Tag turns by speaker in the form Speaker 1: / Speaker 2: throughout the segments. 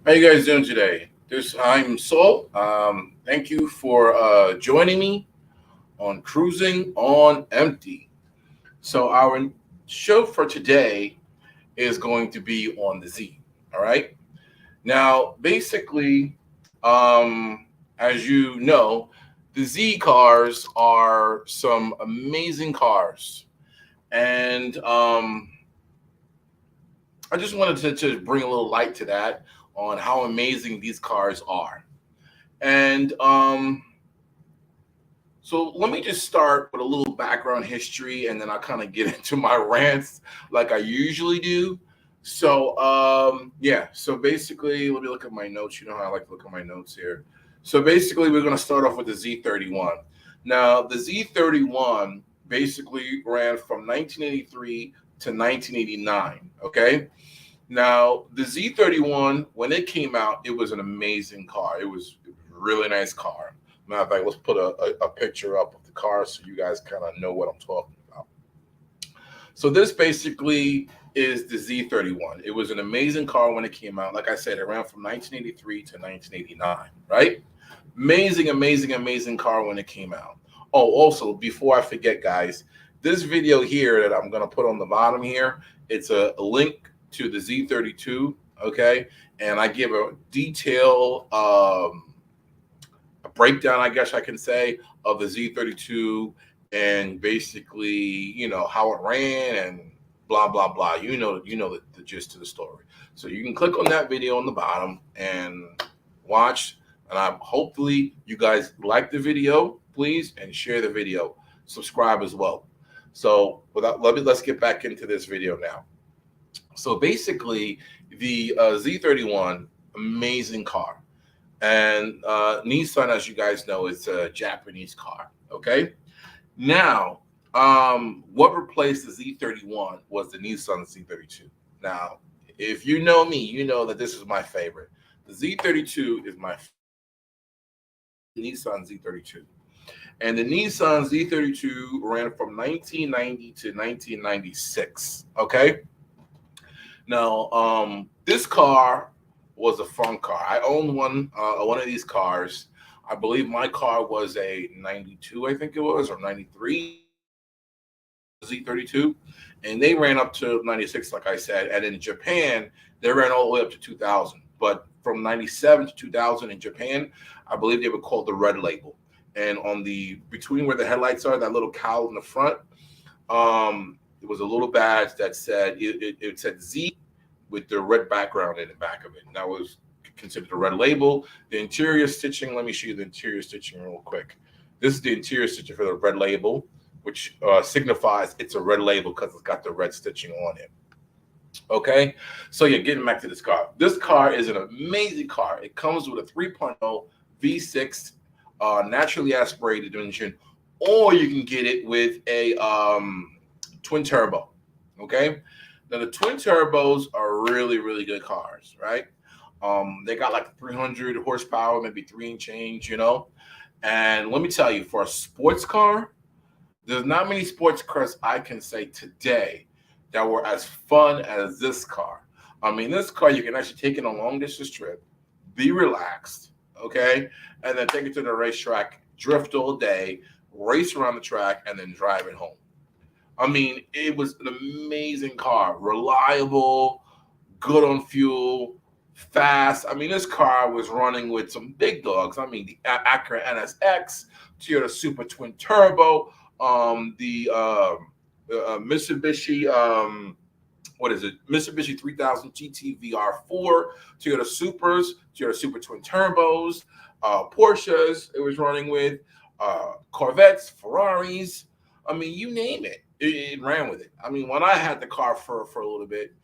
Speaker 1: How you guys doing today? I'm Saul. Thank you for joining me on Cruising on Empty. So our show for today is going to be on the Z. All right. Now, basically, as you know, the Z cars are some amazing cars, and I just wanted to bring a little light to that on how amazing these cars are. And so let me just start with a little background history and then I'll kind of get into my rants like I usually do. So basically, let me look at my notes. You know how I like to look at my notes here. So basically, we're going to start off with the Z31. Now, the Z31 basically ran from 1983 to 1989. Okay. Now, the Z31, when it came out, it was an amazing car. It was a really nice car. Matter of fact, let's put a picture up of the car so you guys kind of know what I'm talking about. So this basically is the Z31. It was an amazing car when it came out. Like I said, it ran from 1983 to 1989, right? Amazing, amazing, amazing car when it came out. Oh, also, before I forget, guys, this video here that I'm going to put on the bottom here, it's a link to the Z32, okay? And I give a detailed a breakdown, I guess I can say, of the Z32 and basically, how it ran and blah blah blah. You know the gist of the story. So you can click on that video on the bottom and watch. And I hopefully you guys like the video, please, and share the video. Subscribe as well. So let's get back into this video now. So basically, the Z31, amazing car. And Nissan, as you guys know, is a Japanese car. Okay. Now, what replaced the Z31 was the Nissan Z32. Now, if you know me, you know that this is my favorite. The Z32 is my Nissan Z32. And the Nissan Z32 ran from 1990 to 1996. Okay. Now, this car was a fun car. I owned one of these cars. I believe my car was a 92, I think it was, or 93 Z32. And they ran up to 96, like I said. And in Japan, they ran all the way up to 2000. But from 97 to 2000 in Japan, I believe they were called the red label. And on the between where the headlights are, that little cowl in the front, it was a little badge that said it said Z with the red background in the back of it. And that was considered a red label. The interior stitching, let me show you the interior stitching real quick. This is the interior stitching for the red label, which signifies it's a red label because it's got the red stitching on it. Okay, so yeah, getting back to this car. This car is an amazing car. It comes with a 3.0 V6 naturally aspirated engine, or you can get it with a twin turbo. Okay, now the twin turbos are really, really good cars, right? They got like 300 horsepower, maybe three and change, And let me tell you, for a sports car, there's not many sports cars I can say today that were as fun as this car. I mean, this car, you can actually take it on a long distance trip, be relaxed, okay? And then take it to the racetrack, drift all day, race around the track, and then drive it home. I mean, it was an amazing car, reliable, good on fuel, fast. I mean, this car was running with some big dogs. I mean, the Acura NSX, Toyota Super Twin Turbo, the Mitsubishi, what is it? Mitsubishi 3000 GT VR4, Toyota Supers, Toyota Super Twin Turbos, Porsches. It was running with Corvettes, Ferraris. I mean, you name it. It ran with it. I mean, when I had the car for a little bit,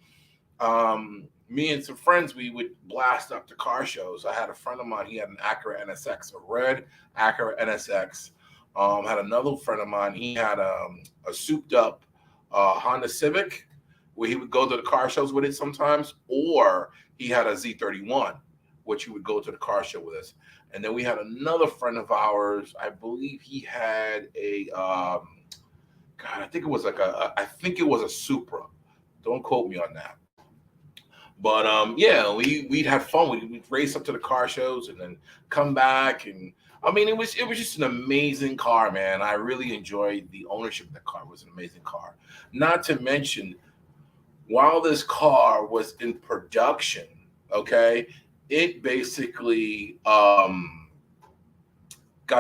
Speaker 1: me and some friends, we would blast up to car shows. I had a friend of mine, he had an Acura NSX, a red Acura NSX. Had another friend of mine, he had a souped up Honda Civic, where he would go to the car shows with it sometimes, or he had a Z31, which he would go to the car show with us. And then we had another friend of ours, I believe he had a, I think it was a Supra. Don't quote me on that. But yeah, we'd have fun. We'd race up to the car shows and then come back. And I mean, it was just an amazing car, man. I really enjoyed the ownership of the car. It was an amazing car. Not to mention, while this car was in production, okay, it basically got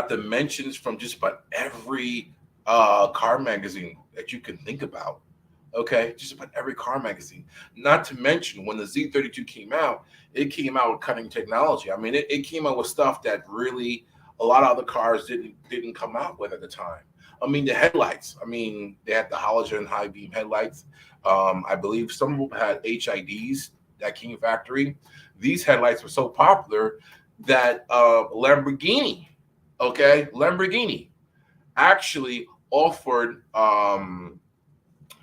Speaker 1: the mentions from just about every car magazine that you can think about. Okay, just about every car magazine. Not to mention when the Z32 came out, it came out with cutting technology. I mean, it came out with stuff that really a lot of other cars didn't come out with at the time. I mean, the headlights. I mean, they had the halogen high beam headlights. I believe some of them had HIDs that came factory. These headlights were so popular that Lamborghini, okay, Lamborghini actually offered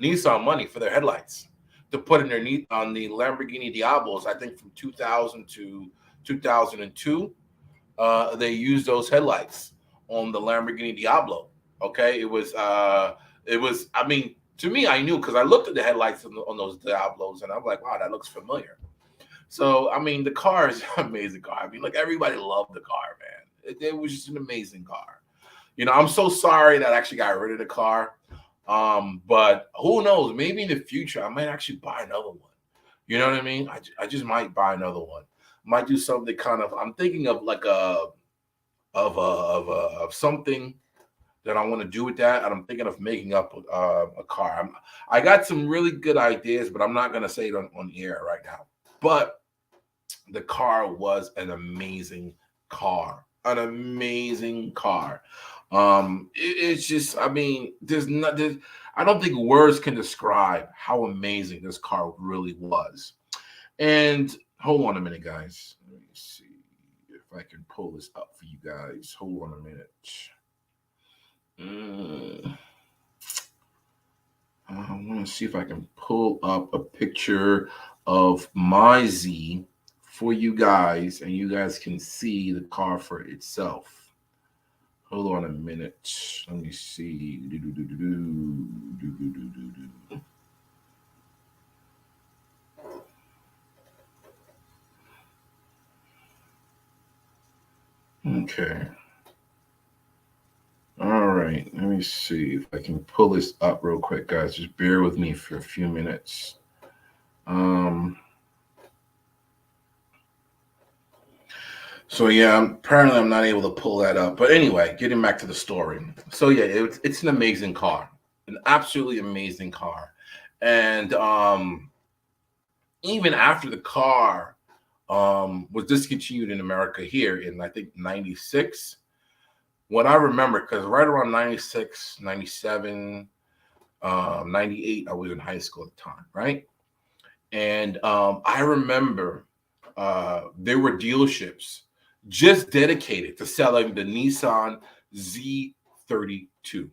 Speaker 1: Nissan money for their headlights to put in their on the Lamborghini Diablos. I think from 2000 to 2002, they used those headlights on the Lamborghini Diablo. Okay, it was. I mean, to me, I knew because I looked at the headlights on those Diablos, and I'm like, wow, that looks familiar. So, I mean, the car is an amazing car. I mean, like everybody loved the car, man. It was just an amazing car. I'm so sorry that I actually got rid of the car. But who knows? Maybe in the future, I might actually buy another one. You know what I mean? I just might buy another one. Might do something kind of. I'm thinking of like of something that I want to do with that, and I'm thinking of making up a car. I got some really good ideas, but I'm not gonna say it on the air right now. But the car was an amazing car, an amazing car. It's just, I mean, I don't think words can describe how amazing this car really was. And hold on a minute, guys. Let me see if I can pull this up for you guys. Hold on a minute. I want to see if I can pull up a picture of my Z for you guys, and you guys can see the car for itself. Hold on a minute. Let me see. Okay. All right. Let me see if I can pull this up real quick, guys. Just bear with me for a few minutes. So yeah, apparently I'm not able to pull that up. But anyway, getting back to the story. So yeah, it's an amazing car, an absolutely amazing car, and even after the car was discontinued in America here in I think '96. What I remember, because right around 96, 97, 98, I was in high school at the time, right? And I remember there were dealerships just dedicated to selling the Nissan Z32.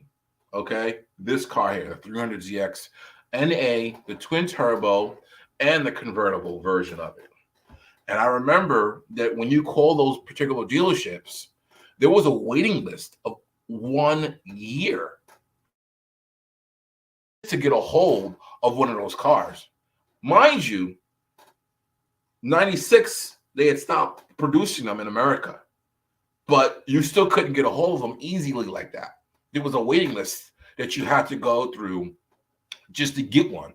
Speaker 1: Okay, this car here, the 300ZX NA, the twin turbo, and the convertible version of it. And I remember that when you call those particular dealerships, there was a waiting list of 1 year to get a hold of one of those cars. Mind you, 96, they had stopped producing them in America, but you still couldn't get a hold of them easily like that. There was a waiting list that you had to go through just to get one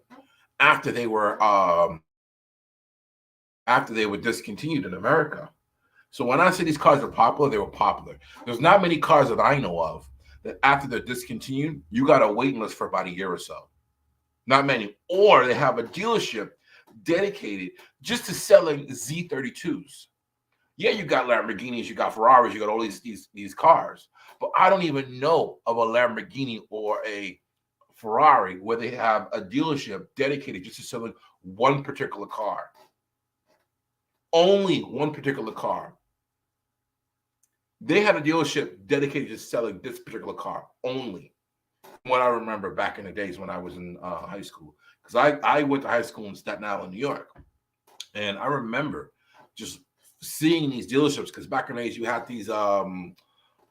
Speaker 1: after they were discontinued in America. So when I say these cars are popular, they were popular. There's not many cars that I know of that after they're discontinued, you got a waiting list for about a year or so. Not many. Or they have a dealership dedicated just to selling Z32s. Yeah, you got Lamborghinis, you got Ferraris, you got all these cars. But I don't even know of a Lamborghini or a Ferrari where they have a dealership dedicated just to selling one particular car. Only one particular car. They had a dealership dedicated to selling this particular car only. What I remember back in the days when I was in high school, because I went to high school in Staten Island, New York, and I remember just seeing these dealerships because back in the days you had these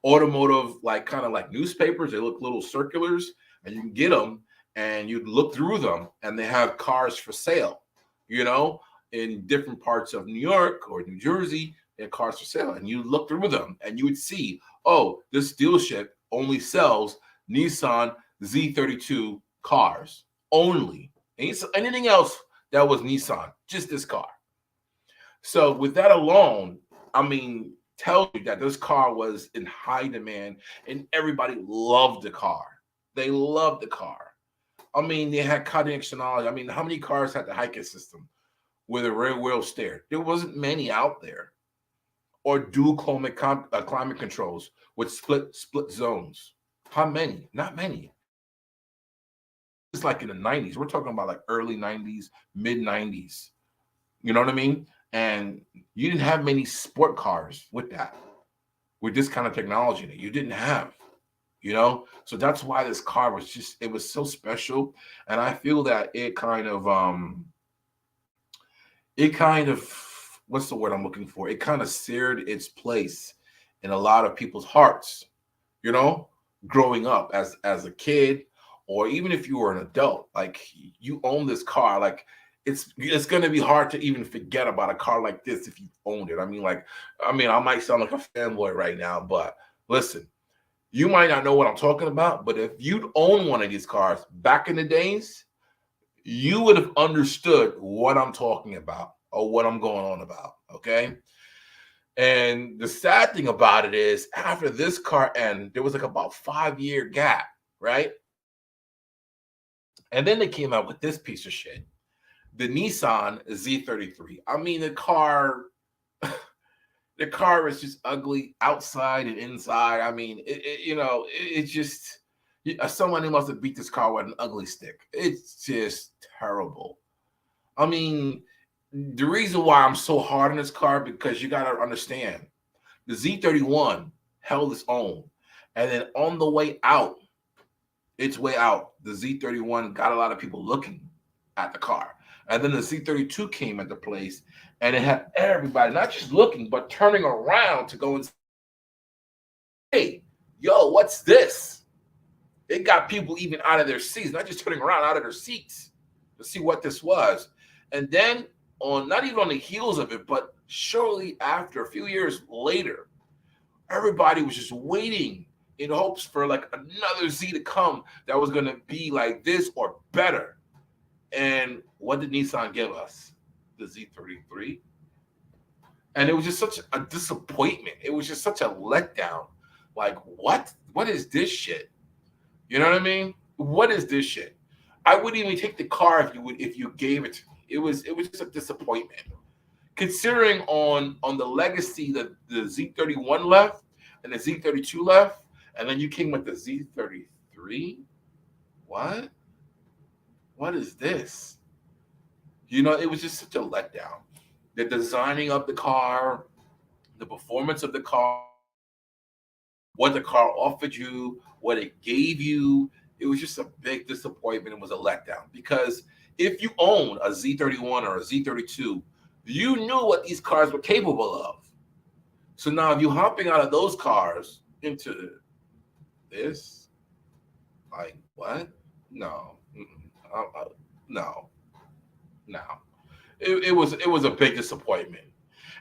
Speaker 1: automotive like kind of like newspapers. They look little circulars, and you can get them, and you'd look through them, and they have cars for sale, you know. in different parts of New York or New Jersey, they had cars for sale, and you look through them and you would see, oh, this dealership only sells Nissan Z32 cars only. Anything else that was Nissan, just this car. So with that alone, I mean, tells you that this car was in high demand and everybody loved the car. They loved the car. I mean, they had cutting edge technology. I mean, how many cars had the Hyca system with a rear wheel steer? There wasn't many out there. Or dual climate controls with split zones. How many? Not many. It's like in the 90s. We're talking about like early 90s, mid 90s. You know what I mean? And you didn't have many sport cars with that, with this kind of technology that you didn't have, you know? So that's why this car was just, it was so special. And I feel that what's the word I'm looking for? It kind of seared its place in a lot of people's hearts, you know, growing up as a kid, or even if you were an adult, like you own this car, like it's going to be hard to even forget about a car like this if you owned it. I might sound like a fanboy right now, but listen, you might not know what I'm talking about, but if you'd owned one of these cars back in the days, you would have understood what I'm talking about or what I'm going on about, okay? And the sad thing about it is, after this car ended, there was like about 5-year gap, right? And then they came out with this piece of shit, the Nissan Z33. I mean, the car is just ugly outside and inside. I mean, it's just someone who must have beat this car with an ugly stick. It's just terrible. I mean, the reason why I'm so hard on this car, because you got to understand, the Z31 held its own. And then on the way out, the Z31 got a lot of people looking at the car. And then the Z32 came into place, and it had everybody not just looking, but turning around to go and say, hey, yo, what's this? It got people even out of their seats, not just turning around out of their seats to see what this was. And then not even on the heels of it, but shortly after, a few years later, everybody was just waiting in hopes for like another Z to come that was going to be like this or better. And what did Nissan give us? The Z33. And it was just such a disappointment. It was just such a letdown. Like, what? What is this shit? You know what I mean? What is this shit? I wouldn't even take the car if you gave it to me. It was just a disappointment. Considering on the legacy that the Z31 left and the Z32 left, and then you came with the Z33. What? What is this? You know, it was just such a letdown. The designing of the car, the performance of the car, what the car offered you, what it gave you, it was just a big disappointment. It was a letdown, because if you own a Z31 or a Z32, you knew what these cars were capable of. So now if you're hopping out of those cars into this, like, what? No. No. It was a big disappointment.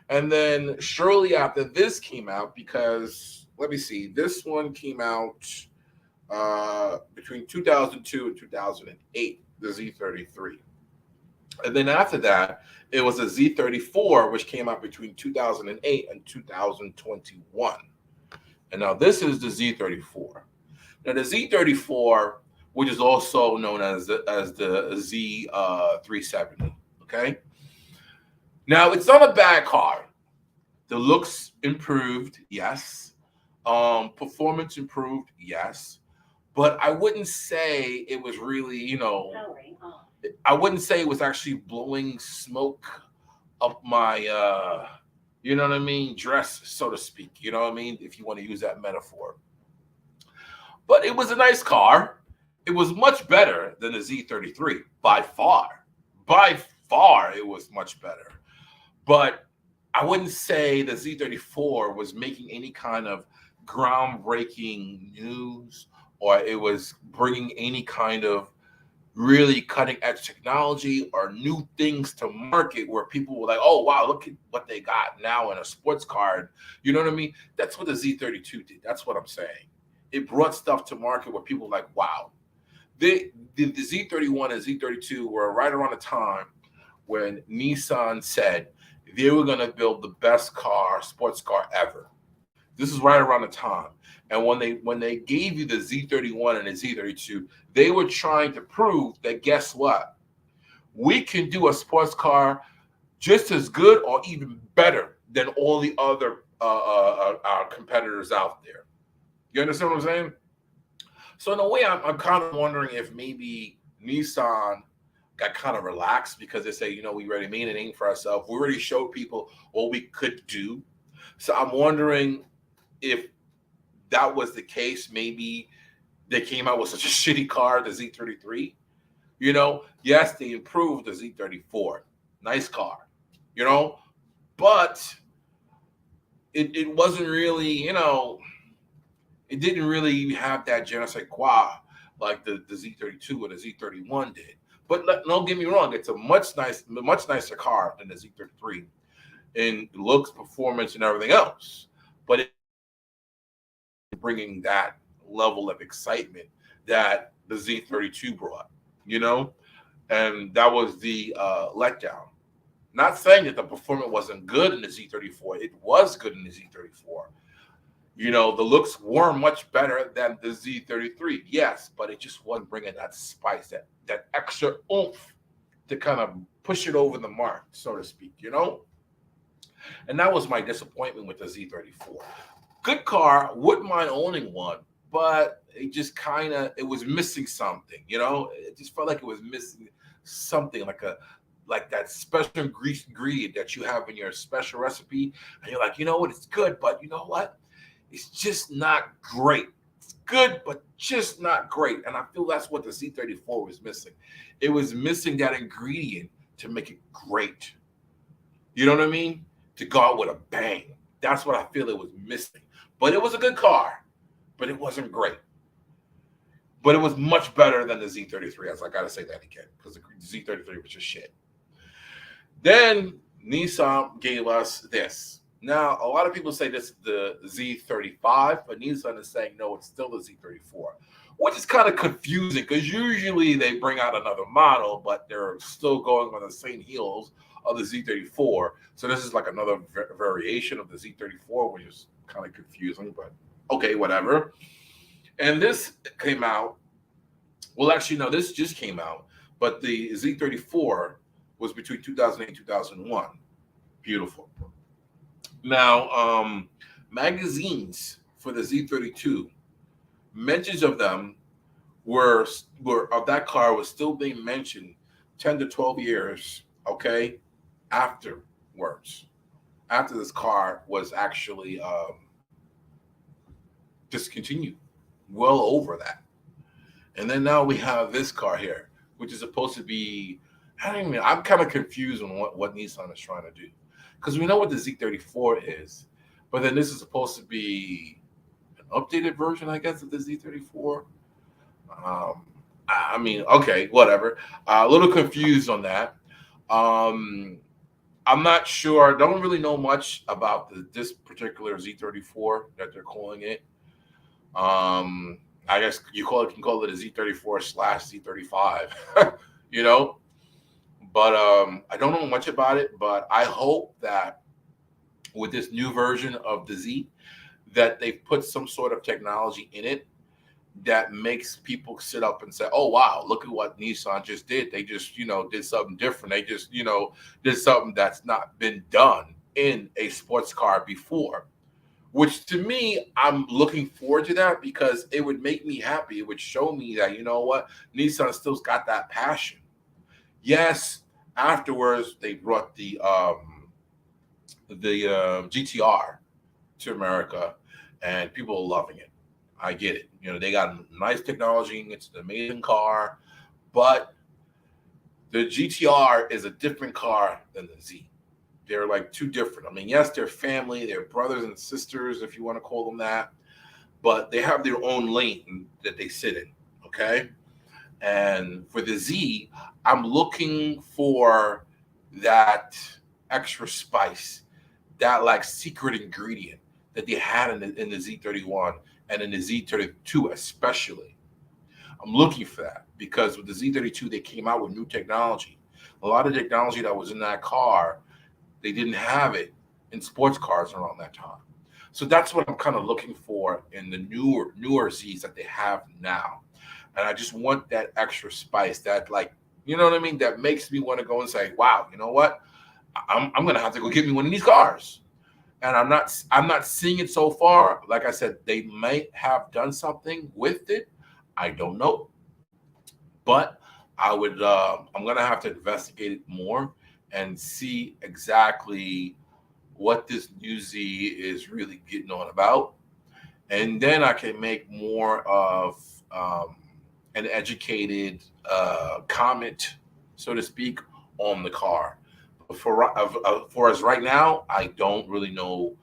Speaker 1: And then shortly after this came out, because let me see, this one came out between 2002 and 2008, the Z33. And then after that, it was a Z34, which came out between 2008 and 2021. And now this is the Z34. Now the Z34, which is also known as the Z370. Okay. Now it's not a bad car. The looks improved, yes. Performance improved, yes. But I wouldn't say it was really, I wouldn't say it was actually blowing smoke up my, you know what I mean, dress, so to speak. You know what I mean, if you want to use that metaphor. But it was a nice car. It was much better than the Z33 by far. By far, it was much better. But I wouldn't say the Z34 was making any kind of groundbreaking news, or it was bringing any kind of really cutting edge technology or new things to market where people were like, oh wow, look at what they got now in a sports car. You know what I mean? That's what the Z32 did. That's what I'm saying. It brought stuff to market where people were like, wow. The Z31 and Z32 were right around the time when Nissan said they were going to build the best car, sports car ever. This is right around the time. And when they gave you the Z31 and the Z32, they were trying to prove that guess what? We can do a sports car just as good or even better than all the other competitors out there. You understand what I'm saying? So in a way, I'm kind of wondering if maybe Nissan got kind of relaxed because they say, we already made a name for ourselves. We already showed people what we could do. So I'm wondering if that was the case. Maybe they came out with such a shitty car, the Z33. Yes, they improved the Z34. Nice car, but it wasn't really, it didn't really have that je ne sais quoi like the Z32 or the Z31 did. But don't get me wrong, it's a much nicer car than the Z33 in looks, performance, and everything else. But it bringing that level of excitement that the Z32 brought, and that was the letdown. Not saying that the performance wasn't good in the Z34. It was good in the Z34. The looks were much better than the Z33. Yes, but it just wasn't bringing that spice, that extra oomph to kind of push it over the mark, so to speak, And that was my disappointment with the Z34. Good car, wouldn't mind owning one, but it was missing something, It just felt like it was missing something like that special ingredient that you have in your special recipe. And you're like, you know what, it's good, but you know what? It's just not great. It's good, but just not great. And I feel that's what the Z34 was missing. It was missing that ingredient to make it great. You know what I mean? To go out with a bang. That's what I feel it was missing. But it was a good car, but it wasn't great. But it was much better than the Z33. As I got to say that again, because the Z33 was just shit. Then Nissan gave us this. Now, a lot of people say this is the Z35, but Nissan is saying, no, it's still the Z34, which is kind of confusing because usually they bring out another model, but they're still going on the same heels of the Z34. So this is like another variation of the Z34, which is kind of confusing, but okay, whatever. And this came out. Well, actually, no, this just came out, but the Z34 was between 2008 and 2001. Beautiful. Now, magazines for the Z32, mentions of them were of that car was still being mentioned 10 to 12 years, okay, afterwards, after this car was actually discontinued, well over that. And then now we have this car here, which is supposed to be, I'm kind of confused on what Nissan is trying to do. Because we know what the Z34 is, but then this is supposed to be an updated version, I guess, of the Z34. Okay, whatever. A little confused on that. I'm not sure. I don't really know much about this particular Z34 that they're calling it. I guess you can call it a Z34/Z35, But I don't know much about it, but I hope that with this new version of the Z, that they've put some sort of technology in it that makes people sit up and say, oh, wow, look at what Nissan just did. They just, did something different. They just, did something that's not been done in a sports car before, which to me, I'm looking forward to that because it would make me happy. It would show me that, you know what, Nissan still's got that passion. Yes, afterwards they brought the GTR to America, and people are loving it. I get it. They got nice technology. It's an amazing car, but the GTR is a different car than the Z. They're like two different. I mean, yes, they're family. They're brothers and sisters, if you want to call them that, but they have their own lane that they sit in. Okay. And for the Z, I'm looking for that extra spice, that like secret ingredient that they had in the Z31 and in the Z32 especially. I'm looking for that because with the Z32 they came out with new technology. A lot of technology that was in that car, they didn't have it in sports cars around that time. So that's what I'm kind of looking for in the newer Z's that they have now. And I just want that extra spice, that like, you know what I mean? That makes me want to go and say, wow, you know what? I'm gonna have to go get me one of these cars. And I'm not seeing it so far. Like I said, they might have done something with it. I don't know, but I'm gonna have to investigate it more and see exactly what this new Z is really getting on about, and then I can make more of an educated comment, so to speak, on the car. But for us right now, I don't really know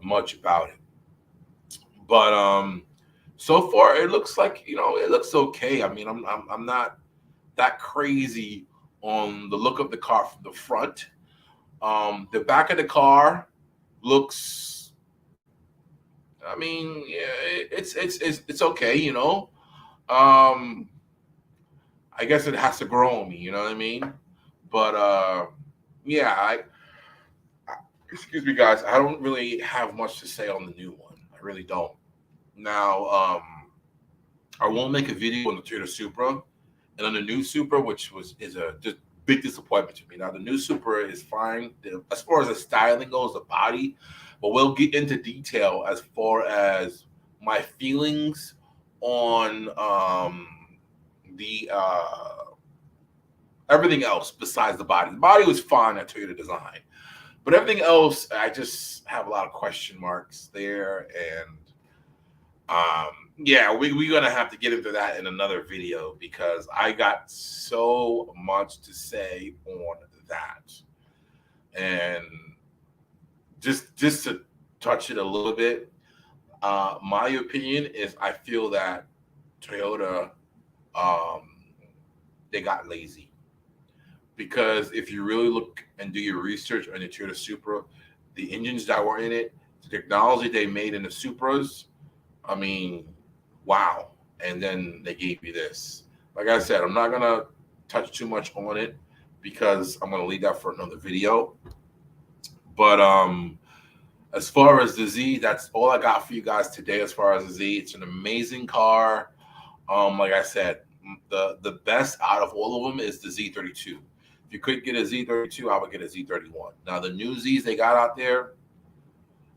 Speaker 1: much about it. But so far it looks like, it looks okay. I mean, I'm not that crazy on the look of the car from the front. The back of the car looks, I mean, yeah, it's okay, Um, I guess it has to grow on me, you know what I mean? But yeah, I excuse me, guys. I don't really have much to say on the new one. I really don't. Now, I won't make a video on the Toyota Supra and on the new Supra, which is a just big disappointment to me. Now, the new Supra is fine as far as the styling goes, the body, but we'll get into detail as far as my feelings on the everything else besides the body. The body was fine at Toyota design, but everything else, I just have a lot of question marks there. And yeah, we're gonna have to get into that in another video because I got so much to say on that. And just to touch it a little bit, my opinion is I feel that Toyota, um, they got lazy. Because if you really look and do your research on the Toyota Supra, the engines that were in it, the technology they made in the Supras, I mean, wow. And then they gave you this. Like I said, I'm not gonna touch too much on it because I'm gonna leave that for another video. But as far as the Z, that's all I got for you guys today. As far as the Z, it's an amazing car. Like I said, the best out of all of them is the Z32. If you could get a Z32, I would get a Z31. Now the new Zs they got out there,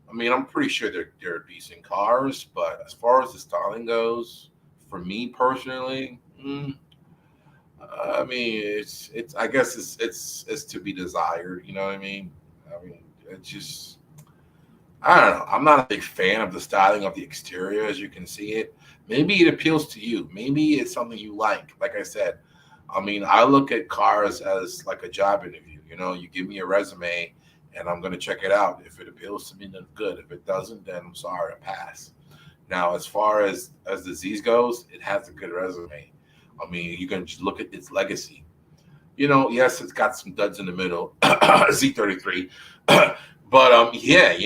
Speaker 1: I mean, I'm pretty sure they're decent cars, but as far as the styling goes, for me personally, I mean, it's I guess it's to be desired. You know what I mean? I mean, it's just, I don't know. I'm not a big fan of the styling of the exterior, as you can see it. Maybe it appeals to you. Maybe it's something you like. Like I said, I mean, I look at cars as like a job interview. You give me a resume, and I'm going to check it out. If it appeals to me, then good. If it doesn't, then I'm sorry, I pass. Now, as far as the Z's goes, it has a good resume. I mean, you can just look at its legacy. Yes, it's got some duds in the middle, Z33, but yeah,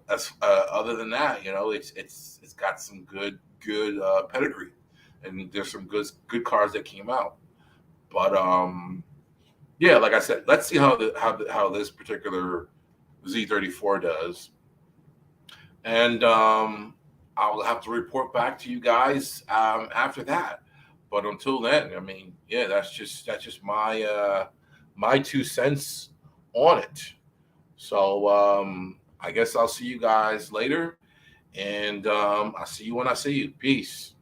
Speaker 1: as other than that, it's got some good pedigree, and there's some good cars that came out. But yeah, like I said, let's see how this particular Z34 does, and I'll have to report back to you guys after that. But until then, I mean, yeah, that's just my 2 cents on it. So I guess I'll see you guys later, and I'll see you when I see you. Peace.